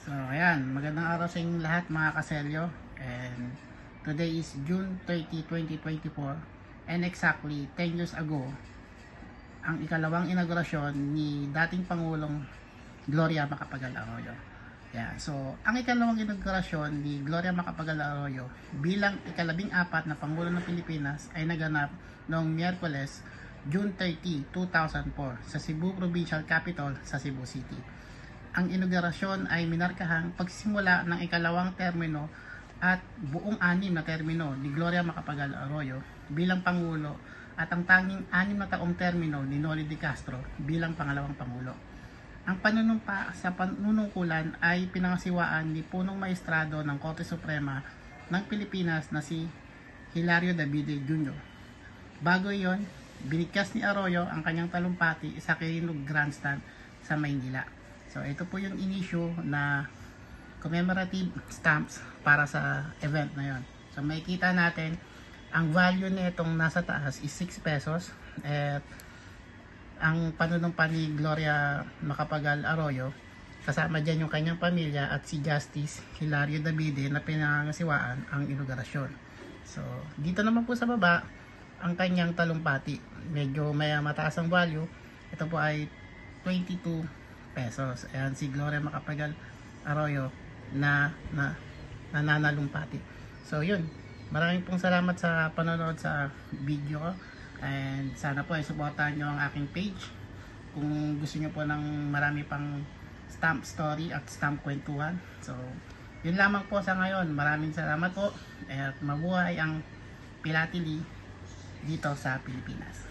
So, ayan, magandang araw sa inyong lahat mga kaselyo. And today is June 30, 2024. And exactly 10 years ago, ang ikalawang inaugurasyon ni dating Pangulong Gloria Macapagal-Arroyo. Yeah, so, ang ikalawang inaugurasyon ni Gloria Macapagal-Arroyo bilang ikalabing-apat na Pangulo ng Pilipinas ay naganap noong Miyerkules, June 30, 2004 sa Cebu Provincial Capital sa Cebu City. Ang inaugurasyon ay minarkahang pagsimula ng ikalawang termino at buong 6 na termino ni Gloria Macapagal-Arroyo bilang Pangulo at ang tanging 6 na taong termino ni Noli de Castro bilang pangalawang Pangulo. Ang panunumpa sa panunungkulan ay pinangasiwaan ni punong maestrado ng Korte Suprema ng Pilipinas na si Hilario David Jr. Bago iyon, binigkas ni Arroyo ang kanyang talumpati sa Quirino Grandstand sa Maynila. So, ito po yung inisyu na commemorative stamps para sa event na yon. So, makikita natin ang value nitong nasa taas is 6 pesos at ang panunumpa ni Gloria Macapagal-Arroyo, kasama dyan yung kanyang pamilya at si Justice Hilario Davide na pinangasiwaan ang inaugurasyon. So, dito naman po sa baba ang kanyang talumpati. Medyo may mataas ang value. Ito po ay 22 pesos. Ayan si Gloria Macapagal-Arroyo na nananalumpati. So yun, maraming pong salamat sa panonood sa video ko, and sana po ay suportahan nyo ang aking page kung gusto nyo po ng marami pang stamp story at stamp kwentuhan. So yun lamang po sa ngayon. Maraming salamat po at mabuhay ang Pilatili dito sa Pilipinas.